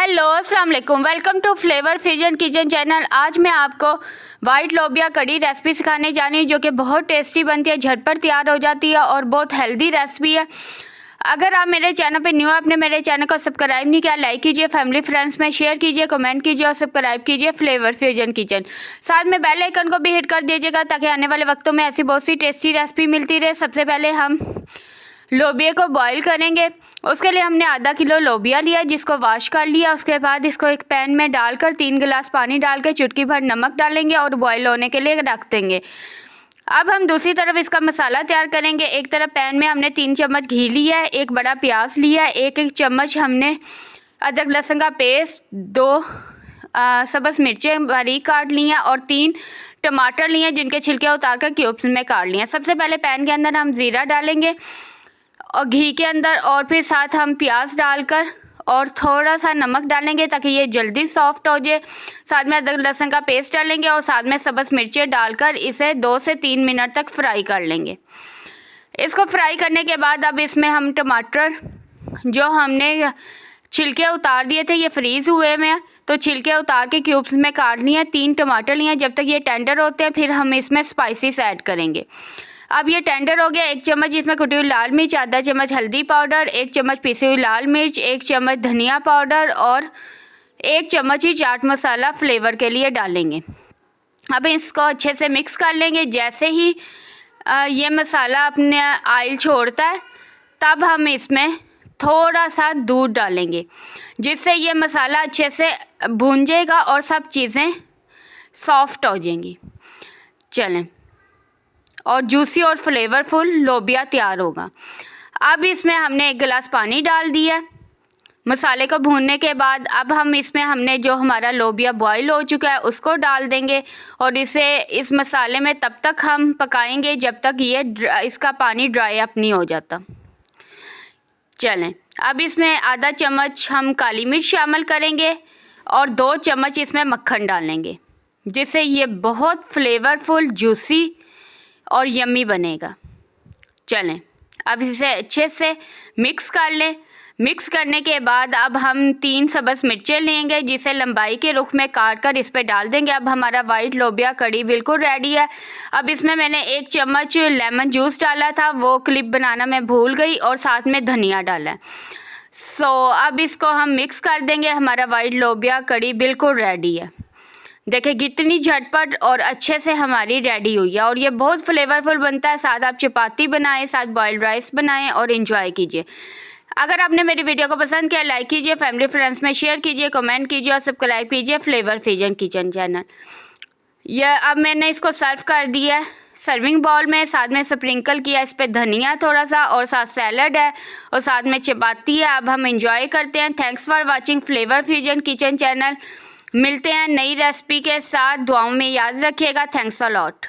Hello अस्सलाम वालेकुम, welcome to flavour fusion kitchen channel. आज मैं आपको वाइट लोबिया कड़ी रेसिपी सिखाने जा रही हूँ जो कि बहुत टेस्टी बनती है, झटपट तैयार हो जाती है और बहुत हेल्दी रेसिपी है। अगर आप मेरे चैनल पे न्यू है, आपने मेरे चैनल को सब्सक्राइब नहीं किया, लाइक कीजिए, फैमिली फ्रेंड्स में शेयर कीजिए, कमेंट कीजिए और सब्सक्राइब कीजिए फ्लेवर फ्यूजन किचन। साथ में बेल आइकन को भी हिट कर दीजिएगा ताकि आने वाले वक्तों में ऐसी बहुत सी टेस्टी रेसिपी मिलती रहे। सबसे पहले हम लोबिया को बॉईल करेंगे। उसके लिए हमने आधा किलो लोबिया लिया जिसको वॉश कर लिया। उसके बाद इसको एक पैन में डालकर 3 गिलास पानी डाल के चुटकी भर नमक डालेंगे और बॉईल होने के लिए रख देंगे। अब हम दूसरी तरफ इसका मसाला तैयार करेंगे। एक तरफ पैन में हमने 3 चम्मच घी लिया है, एक बड़ा प्याज लिया है, एक चम्मच हमने अदरक लहसुन का पेस्ट, 2 सब्ज़ मिर्चें बारीक काट ली हैं और 3 टमाटर लिए जिनके छिलके उतार कर क्यूब्स में काट लिए हैं। सबसे पहले पैन के अंदर हम ज़ीरा डालेंगे और घी के अंदर, और फिर साथ हम प्याज डालकर और थोड़ा सा नमक डालेंगे ताकि ये जल्दी सॉफ्ट हो जाए। साथ में अदरक लहसुन का पेस्ट डालेंगे और साथ में सब्ज़ मिर्चें डालकर इसे 2 से 3 मिनट तक फ्राई कर लेंगे। इसको फ्राई करने के बाद अब इसमें हम टमाटर जो हमने छिलके उतार दिए थे, ये फ्रीज़ हुए हुए हैं, तो छिलके उतार के क्यूब्स में काट लिए हैं। 3 टमाटर लिए हैं। जब तक ये टेंडर होते हैं फिर हम इसमें स्पाइसेस ऐड करेंगे। अब ये टेंडर हो गया। 1 चम्मच इसमें कुटी हुई लाल मिर्च, आधा चम्मच हल्दी पाउडर, 1 चम्मच पीसी हुई लाल मिर्च, 1 चम्मच धनिया पाउडर और 1 चम्मच ही चाट मसाला फ्लेवर के लिए डालेंगे। अब इसको अच्छे से मिक्स कर लेंगे। जैसे ही ये मसाला अपने ऑयल छोड़ता है तब हम इसमें थोड़ा सा दूध डालेंगे जिससे ये मसाला अच्छे से भून जाएगा और सब चीज़ें सॉफ्ट हो जाएंगी। चलें, और जूसी और फ्लेवरफुल लोबिया तैयार होगा। अब इसमें हमने 1 गिलास पानी डाल दिया मसाले को भूनने के बाद। अब हम इसमें हमने जो हमारा लोबिया बॉईल हो चुका है उसको डाल देंगे और इसे इस मसाले में तब तक हम पकाएंगे जब तक ये इसका पानी ड्राई अप नहीं हो जाता। चलें, अब इसमें आधा चम्मच हम काली मिर्च शामिल करेंगे और 2 चम्मच इसमें मक्खन डालेंगे जिससे ये बहुत फ्लेवरफुल, जूसी और यम्मी बनेगा। चलें, अब इसे अच्छे से मिक्स कर लें। मिक्स करने के बाद अब हम 3 सब्ज़ मिर्चें लेंगे जिसे लंबाई के रुख में काट कर इस पे डाल देंगे। अब हमारा वाइट लोबिया कड़ी बिल्कुल रेडी है। अब इसमें मैंने 1 चम्मच लेमन जूस डाला था, वो क्लिप बनाना मैं भूल गई, और साथ में धनिया डाला है। अब इसको हम मिक्स कर देंगे। हमारा वाइट लोबिया कड़ी बिल्कुल रेडी है। देखिए कितनी झटपट और अच्छे से हमारी रेडी हुई है और ये बहुत फ्लेवरफुल बनता है। साथ आप चपाती बनाएं, साथ बॉइल्ड राइस बनाएं और एंजॉय कीजिए। अगर आपने मेरी वीडियो को पसंद किया, लाइक कीजिए, फैमिली फ्रेंड्स में शेयर कीजिए, कमेंट कीजिए और सब्सक्राइब कीजिए फ्लेवर फ्यूजन किचन चैनल। यह अब मैंने इसको सर्व कर दिया है सर्विंग बाउल में। साथ में स्प्रिंकल किया इस पर धनिया थोड़ा सा, और साथ सैलड है और साथ में चपाती है। अब हम एंजॉय करते हैं। Thanks for watching flavour fusion kitchen channel. मिलते हैं नई रेसिपी के साथ। दुआओं में याद रखिएगा। Thanks a lot.